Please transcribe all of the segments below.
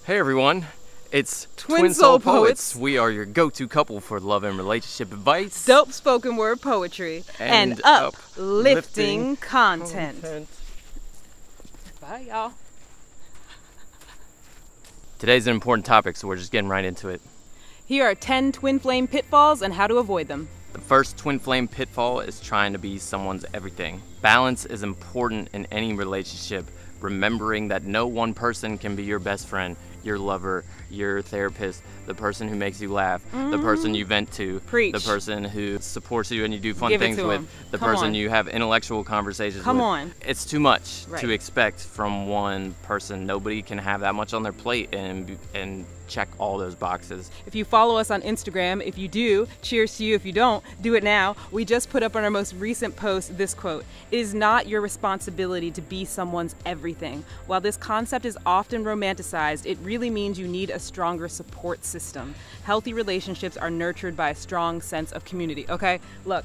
Hey everyone, it's Twin Soul Poets. We are your go-to couple for love and relationship advice. Dope spoken word poetry. And uplifting content. Bye, y'all. Today's an important topic, so we're just getting right into it. Here are 10 twin flame pitfalls and how to avoid them. The first twin flame pitfall is trying to be someone's everything. Balance is important in any relationship, remembering that no one person can be your best friend, your lover, your therapist, the person who makes you laugh, the person you vent to, Preach. the person who supports you and you do fun Give it things to with, him. the Come person on. you have intellectual conversations Come with. on. It's too much Right. to expect from one person. Nobody can have that much on their plate and check all those boxes. If you follow us on Instagram, if you do, cheers to you. If you don't, do it now. We just put up on our most recent post this quote: "It is not your responsibility to be someone's everything." While this concept is often romanticized, it really means you need a stronger support system. Healthy relationships are nurtured by a strong sense of community. Okay, look.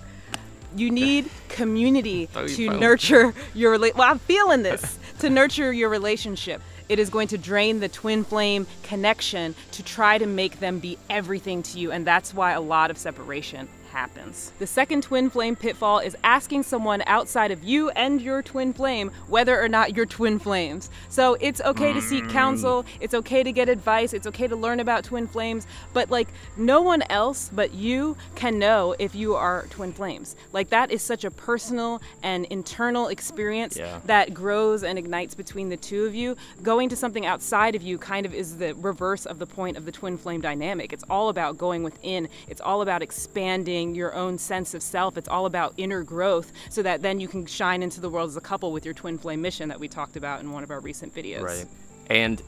You need community to nurture your relationship. Well, I'm feeling this. To nurture your relationship. It is going to drain the twin flame connection to try to make them be everything to you, and that's why a lot of separation happens. The second twin flame pitfall is asking someone outside of you and your twin flame whether or not you're twin flames. So it's okay to seek counsel, it's okay to get advice, it's okay to learn about twin flames, but like no one else but you can know if you are twin flames. Like that is such a personal and internal experience that grows and ignites between the two of you. Going to something outside of you kind of is the reverse of the point of the twin flame dynamic. It's all about going within, it's all about expanding your own sense of self. It's all about inner growth so that then you can shine into the world as a couple with your twin flame mission that we talked about in one of our recent videos. Right. And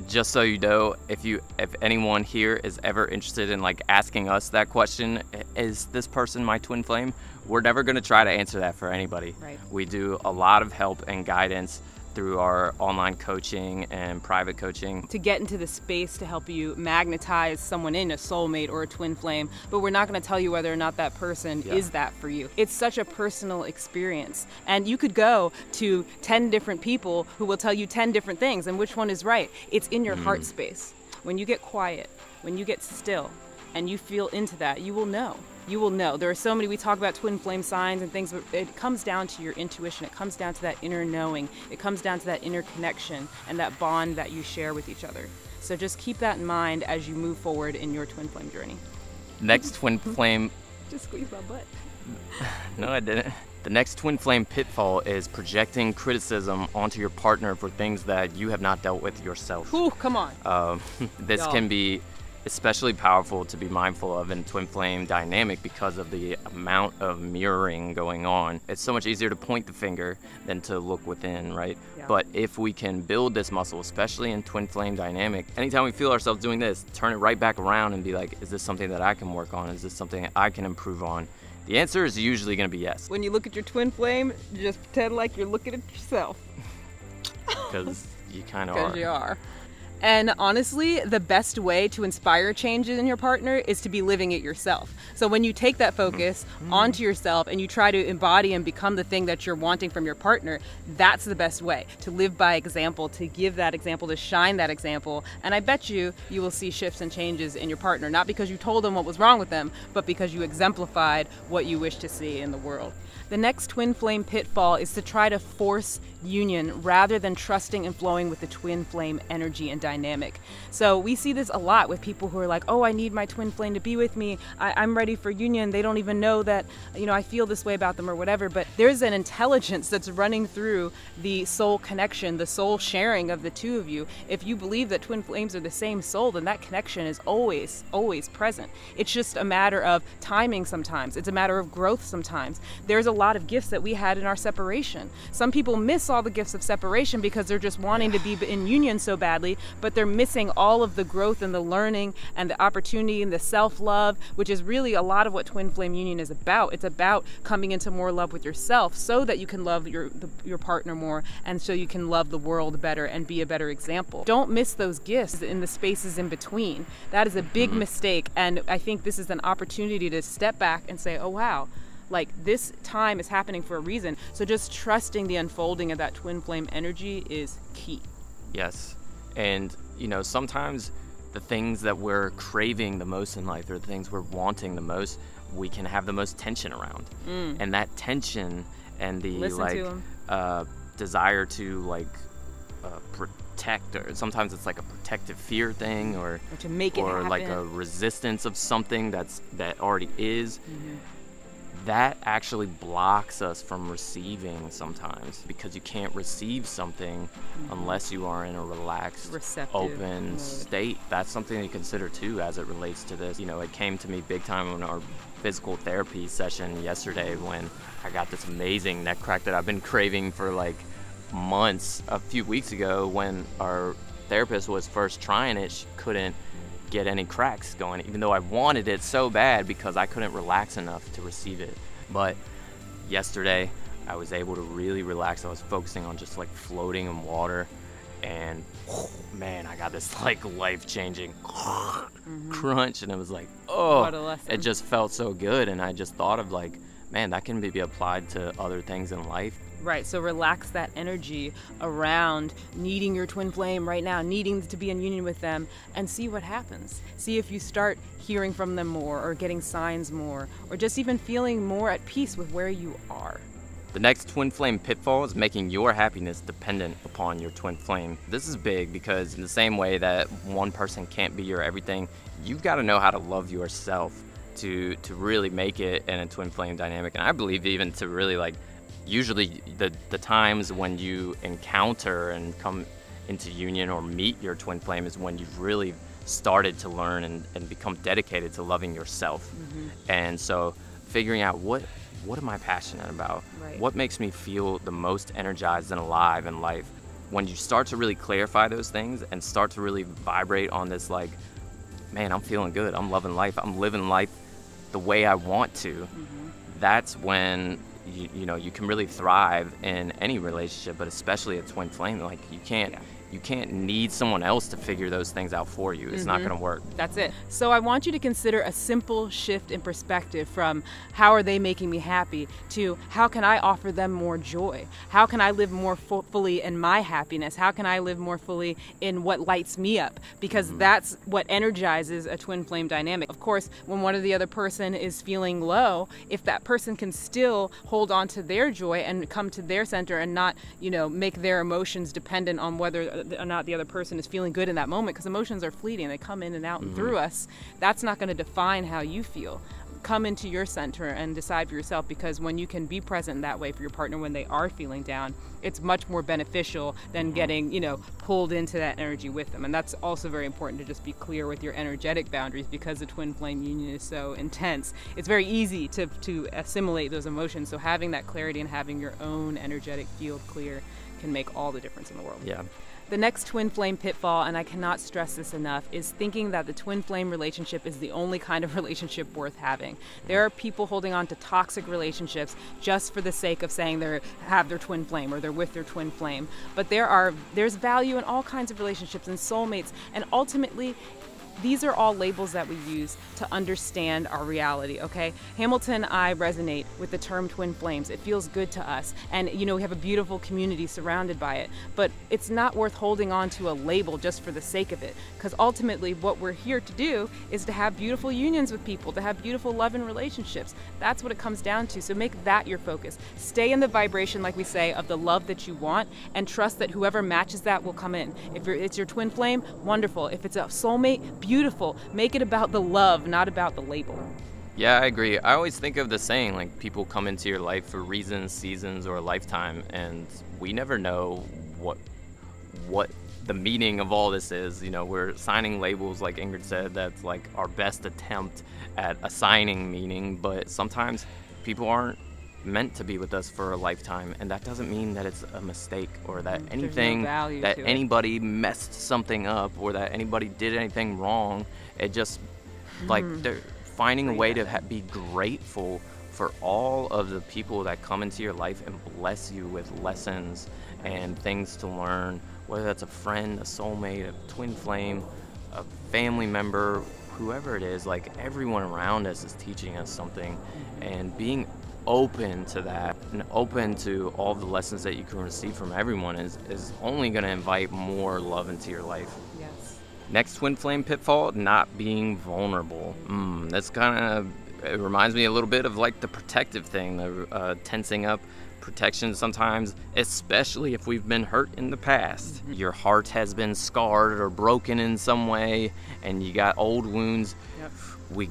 just so you know, if anyone here is ever interested in like asking us that question, is this person my twin flame? We're never going to try to answer that for anybody. Right. We do a lot of help and guidance through our online coaching and private coaching. To get into the space to help you magnetize someone in, a soulmate or a twin flame, but we're not going to tell you whether or not that person is that for you. It's such a personal experience. And you could go to 10 different people who will tell you 10 different things, and which one is right? It's in your heart space. When you get quiet, when you get still, and you feel into that, you will know. You will know. There are so many, we talk about twin flame signs and things, but it comes down to your intuition. It comes down to that inner knowing. It comes down to that inner connection and that bond that you share with each other. So just keep that in mind as you move forward in your twin flame journey. Next twin flame... Just squeeze my butt. No, I didn't. The next twin flame pitfall is projecting criticism onto your partner for things that you have not dealt with yourself. Ooh, come on. This can be especially powerful to be mindful of in twin flame dynamic because of the amount of mirroring going on. It's so much easier to point the finger than to look within, right? Yeah. But if we can build this muscle, especially in twin flame dynamic, anytime we feel ourselves doing this, turn it right back around and be like, is this something that I can work on? Is this something I can improve on? The answer is usually going to be yes. When you look at your twin flame, just pretend like you're looking at yourself. Because you kind of are. Because you are. And honestly, the best way to inspire changes in your partner is to be living it yourself. So when you take that focus onto yourself and you try to embody and become the thing that you're wanting from your partner, that's the best way. To live by example, to give that example, to shine that example. And I bet you will see shifts and changes in your partner, not because you told them what was wrong with them, but because you exemplified what you wish to see in the world. The next twin flame pitfall is to try to force union rather than trusting and flowing with the twin flame energy and dynamic. So we see this a lot with people who are like, oh, I need my twin flame to be with me. I'm ready for union. They don't even know that, I feel this way about them or whatever. But there's an intelligence that's running through the soul connection, the soul sharing of the two of you. If you believe that twin flames are the same soul, then that connection is always, always present. It's just a matter of timing sometimes. It's a matter of growth sometimes. There's a lot of gifts that we had in our separation. Some people miss all the gifts of separation because they're just wanting to be in union so badly, but they're missing all of the growth and the learning and the opportunity and the self-love, which is really a lot of what twin flame union is about. It's about coming into more love with yourself so that you can love your partner more and so you can love the world better and be a better example. Don't miss those gifts in the spaces in between. That is a big mistake, and I think this is an opportunity to step back and say, oh wow, like this time is happening for a reason. So just trusting the unfolding of that twin flame energy is key. Yes. And sometimes the things that we're craving the most in life, or the things we're wanting the most, we can have the most tension around. And that tension and the desire to protect, or sometimes it's like a protective fear thing, or to make it happen, like a resistance of something that already is. That actually blocks us from receiving sometimes, because you can't receive something unless you are in a relaxed, receptive open state. That's something to consider too as it relates to this. It came to me big time in our physical therapy session yesterday, when I got this amazing neck crack that I've been craving for like months. A few weeks ago, when our therapist was first trying it, she couldn't get any cracks going, even though I wanted it so bad, because I couldn't relax enough to receive it. But yesterday I was able to really relax. I was focusing on just like floating in water, and man, I got this like life-changing crunch, and it was like, oh, what a lesson. It just felt so good. And I just thought of like, man, that can be applied to other things in life. Right, so relax that energy around needing your twin flame right now, needing to be in union with them, and see what happens. See if you start hearing from them more, or getting signs more, or just even feeling more at peace with where you are. The next twin flame pitfall is making your happiness dependent upon your twin flame. This is big, because in the same way that one person can't be your everything, you've got to know how to love yourself to really make it in a twin flame dynamic. And I believe even to really usually the times when you encounter and come into union or meet your twin flame is when you've really started to learn and become dedicated to loving yourself. And so figuring out what am I passionate about? Right. What makes me feel the most energized and alive in life? When you start to really clarify those things and start to really vibrate on this, like, man, I'm feeling good, I'm loving life, I'm living life the way I want to, that's when you can really thrive in any relationship, but especially a twin flame. Like, you can't need someone else to figure those things out for you. It's not going to work. That's it. So I want you to consider a simple shift in perspective from how are they making me happy to how can I offer them more joy? How can I live more fully in my happiness? How can I live more fully in what lights me up? Because that's what energizes a twin flame dynamic. Of course, when one or the other person is feeling low, if that person can still hold on to their joy and come to their center and not, make their emotions dependent on whether or not the other person is feeling good in that moment, because emotions are fleeting, they come in and out and through us. That's not going to define how you feel. Come into your center and decide for yourself, because when you can be present that way for your partner when they are feeling down, it's much more beneficial than getting pulled into that energy with them. And that's also very important, to just be clear with your energetic boundaries, because the twin flame union is so intense. It's very easy to assimilate those emotions, so having that clarity and having your own energetic field clear can make all the difference in the world. Yeah. The next twin flame pitfall, and I cannot stress this enough, is thinking that the twin flame relationship is the only kind of relationship worth having. There are people holding on to toxic relationships just for the sake of saying they have their twin flame or they're with their twin flame. But there's value in all kinds of relationships and soulmates, and ultimately these are all labels that we use to understand our reality, okay? Hamilton and I resonate with the term twin flames. It feels good to us. And, we have a beautiful community surrounded by it. But it's not worth holding on to a label just for the sake of it. Because ultimately, what we're here to do is to have beautiful unions with people, to have beautiful love and relationships. That's what it comes down to. So make that your focus. Stay in the vibration, like we say, of the love that you want, and trust that whoever matches that will come in. If it's your twin flame, wonderful. If it's a soulmate, beautiful. Make it about the love, not about the label. Yeah, I agree. I always think of the saying, like, people come into your life for reasons, seasons, or a lifetime, and we never know what the meaning of all this is. We're assigning labels, like Ingrid said, that's like our best attempt at assigning meaning, but sometimes people aren't meant to be with us for a lifetime, and that doesn't mean that it's a mistake, or that anything that anybody messed something up, or that anybody did anything wrong. It just they're finding a way to be grateful for all of the people that come into your life and bless you with lessons and things to learn, whether that's a friend, a soulmate, a twin flame, a family member, whoever it is. Like, everyone around us is teaching us something, and being open to that and open to all the lessons that you can receive from everyone is only going to invite more love into your life. Yes. Next twin flame pitfall, not being vulnerable. That's kind of, it reminds me a little bit of like the protective thing, the tensing up protection sometimes, especially if we've been hurt in the past. Your heart has been scarred or broken in some way and you got old wounds. We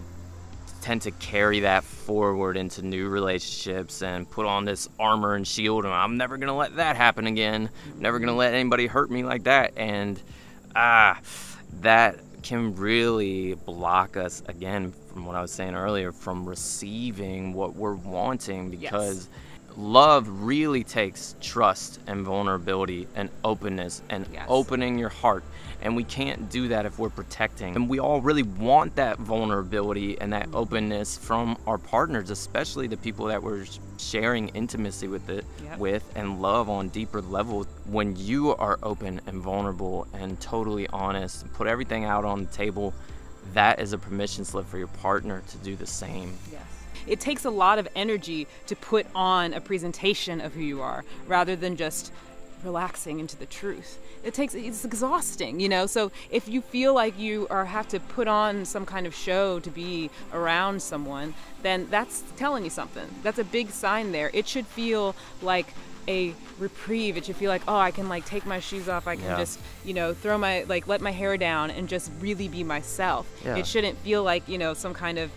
tend to carry that forward into new relationships and put on this armor and shield, and I'm never gonna let that happen again. I'm never gonna let anybody hurt me like that. And that can really block us, again, from what I was saying earlier, from receiving what we're wanting, because love really takes trust and vulnerability and openness and opening your heart, and we can't do that if we're protecting. And we all really want that vulnerability and that openness from our partners, especially the people that we're sharing intimacy with and love on deeper levels. When you are open and vulnerable and totally honest and put everything out on the table, that is a permission slip for your partner to do the same. It takes a lot of energy to put on a presentation of who you are rather than just relaxing into the truth. It's exhausting, you know? So if you feel like you have to put on some kind of show to be around someone, then that's telling you something. That's a big sign there. It should feel like a reprieve. It should feel like, oh, I can like take my shoes off. I can just, you know, throw my, like, let my hair down and just really be myself. It shouldn't feel like, you know, some kind of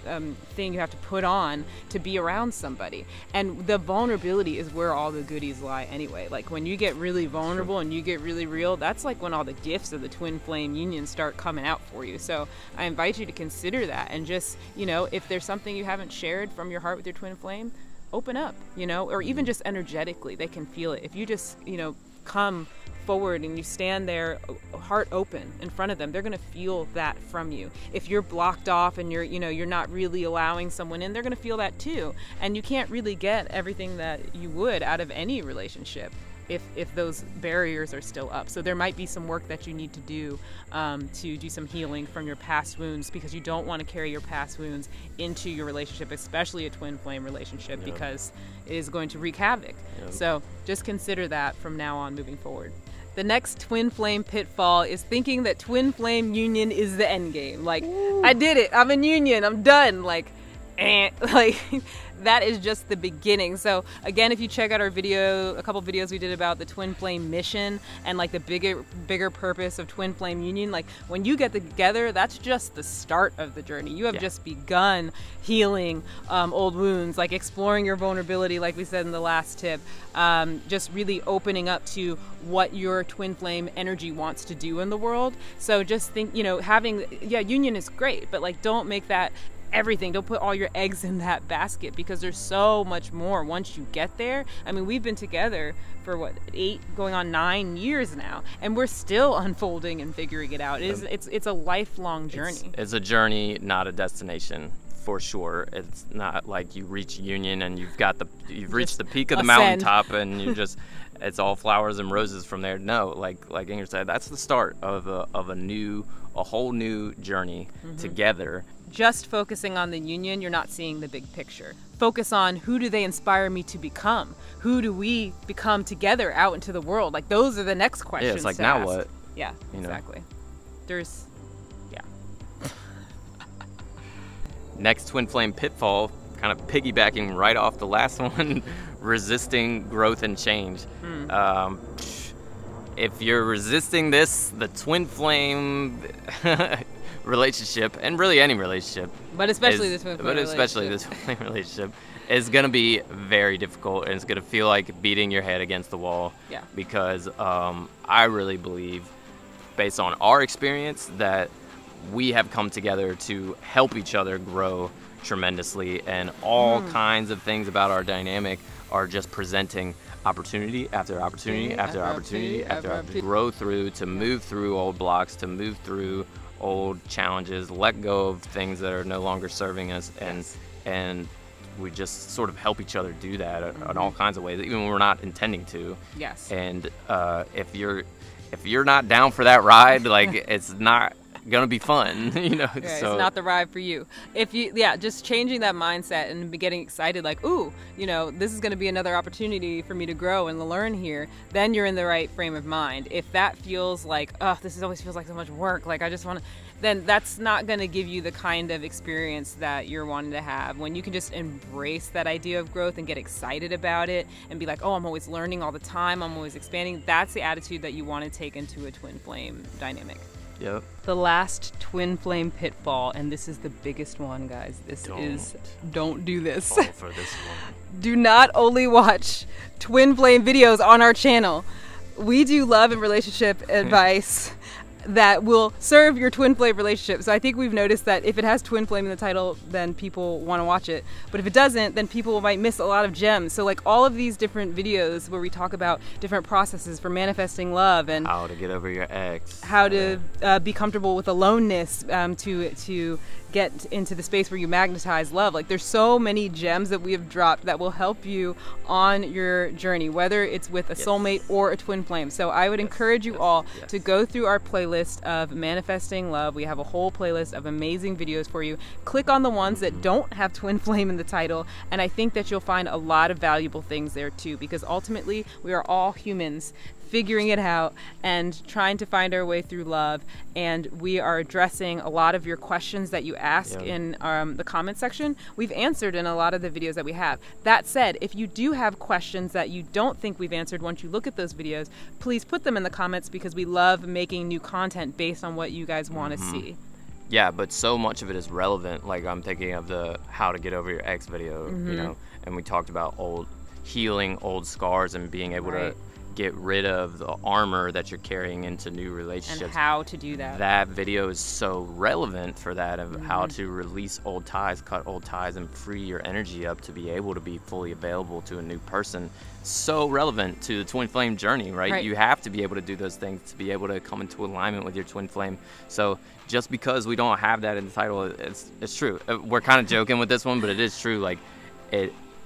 thing you have to put on to be around somebody. And the vulnerability is where all the goodies lie anyway. Like when you get really vulnerable and you get really real, that's like when all the gifts of the twin flame union start coming out for you. So I invite you to consider that, and just, you know, if there's something you haven't shared from your heart with your twin flame, open up, you know, or even just energetically, they can feel it. If you just, you know, come forward and you stand there, heart open in front of them, they're going to feel that from you. If you're blocked off and you're, you know, you're not really allowing someone in, they're going to feel that too. And you can't really get everything that you would out of any relationship if those barriers are still up. So there might be some work that you need to do some healing from your past wounds, because you don't want to carry your past wounds into your relationship, especially a twin flame relationship, because it is going to wreak havoc. So just consider that from now on moving forward. The next twin flame pitfall is thinking that twin flame union is the end game. Like, I did it, I'm in union, I'm done. Like that is just the beginning. So again, if you check out our video, a couple videos we did about the twin flame mission and like the bigger purpose of twin flame union, like when you get together, that's just the start of the journey. You have just begun healing old wounds, like exploring your vulnerability, like we said in the last tip, just really opening up to what your twin flame energy wants to do in the world. So just think, you know, union is great, but like don't make that everything. Don't put all your eggs in that basket, because there's so much more once you get there. I mean, we've been together for what, 8 going on 9 years now, and we're still unfolding and figuring it out. It's a lifelong journey. It's a journey, not a destination, for sure. It's not like you reach union and you've reached the peak of the mountaintop and you just it's all flowers and roses from there. No, like Ingrid said, that's the start of a whole new journey together. Just focusing on the union, you're not seeing the big picture. Focus on, who do they inspire me to become? Who do we become together out into the world? Like, those are the next questions. Yeah, it's like, now what? Yeah, exactly. Next twin flame pitfall, kind of piggybacking right off the last one, resisting growth and change. If you're resisting the twin flame relationship, and really any relationship, but especially the twin flame relationship, is going to be very difficult, and it's going to feel like beating your head against the wall. Because I really believe, based on our experience, that we have come together to help each other grow tremendously, and all kinds of things about our dynamic are just presenting opportunity after opportunity after opportunity after opportunity. Grow through, to move through old blocks, to move through old challenges, let go of things that are no longer serving us, and we just sort of help each other do that in all kinds of ways, even when we're not intending to. And if you're not down for that ride, like it's not gonna be fun, you know. Yeah, So it's not the ride for you. If you, just changing that mindset and be getting excited, like, ooh, you know, this is going to be another opportunity for me to grow and to learn here. Then you're in the right frame of mind. If that feels like, oh, always feels like so much work, like I just want to, then that's not going to give you the kind of experience that you're wanting to have. When you can just embrace that idea of growth and get excited about it and be like, oh, I'm always learning all the time, I'm always expanding. That's the attitude that you want to take into a twin flame dynamic. Yep. The last twin flame pitfall, and this is the biggest one, guys. Don't do this. Fall for this one. Do not only watch twin flame videos on our channel. We do love and relationship advice that will serve your twin flame relationship. So I think we've noticed that if it has twin flame in the title, then people want to watch it. But if it doesn't, then people might miss a lot of gems. So like all of these different videos where we talk about different processes for manifesting love and how to get over your ex, how to be comfortable with aloneness, to get into the space where you magnetize love. Like there's so many gems that we have dropped that will help you on your journey, whether it's with a soulmate or a twin flame. So I would encourage you all to go through our playlist of manifesting love. We have a whole playlist of amazing videos for you. Click on the ones that don't have twin flame in the title, and I think that you'll find a lot of valuable things there too, because ultimately we are all humans figuring it out and trying to find our way through love, and we are addressing a lot of your questions that you ask in the comment section. We've answered in a lot of the videos that we have. That said, if you do have questions that you don't think we've answered once you look at those videos, please put them in the comments, because we love making new content based on what you guys want to see. Yeah, but so much of it is relevant. Like I'm thinking of the how to get over your ex video, you know, and we talked about healing old scars and being able to get rid of the armor that you're carrying into new relationships. And how to do that. That video is so relevant for that, of how to release old ties, cut old ties, and free your energy up to be able to be fully available to a new person. So relevant to the twin flame journey, right? You have to be able to do those things to be able to come into alignment with your twin flame. So just because we don't have that in the title, it's true. We're kind of joking with this one, but it is true. Like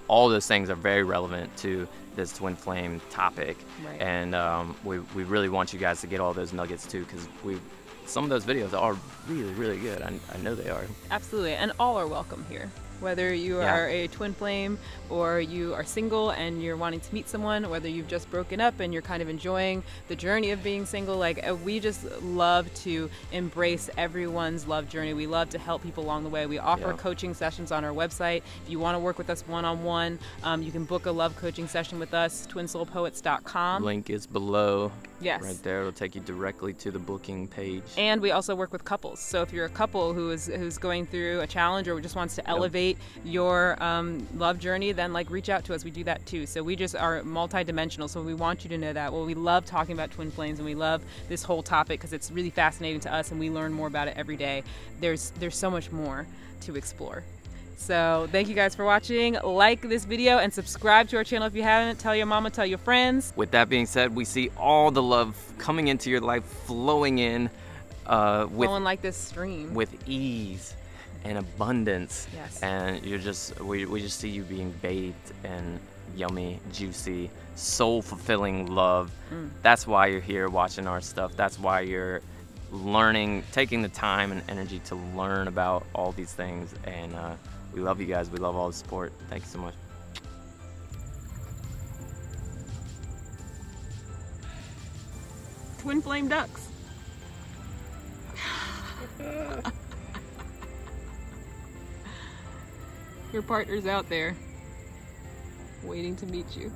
all those things are very relevant to this twin flame topic, and we really want you guys to get all those nuggets too, because some of those videos are really, really good. I know they are. Absolutely, and all are welcome here. Whether you are a twin flame or you are single and you're wanting to meet someone, whether you've just broken up and you're kind of enjoying the journey of being single, like we just love to embrace everyone's love journey. We love to help people along the way. We offer coaching sessions on our website. If you want to work with us one-on-one, you can book a love coaching session with us, twinsoulpoets.com. Link is below. Yes. Right there, it'll take you directly to the booking page. And we also work with couples. So if you're a couple who's going through a challenge or just wants to elevate your love journey, then like reach out to us. We do that too. So we just are multi-dimensional. So we want you to know that. Well, we love talking about twin flames, and we love this whole topic because it's really fascinating to us, and we learn more about it every day. There's so much more to explore. So thank you guys for watching. Like this video and subscribe to our channel if you haven't. Tell your mama, tell your friends. With that being said, we see all the love coming into your life, flowing in flowing like this stream with ease and abundance. Yes. And we just see you being bathed in yummy, juicy, soul-fulfilling love. That's why you're here watching our stuff. That's why you're learning, taking the time and energy to learn about all these things. And we love you guys. We love all the support. Thank you so much. Twin flame ducks. Your partner's out there waiting to meet you.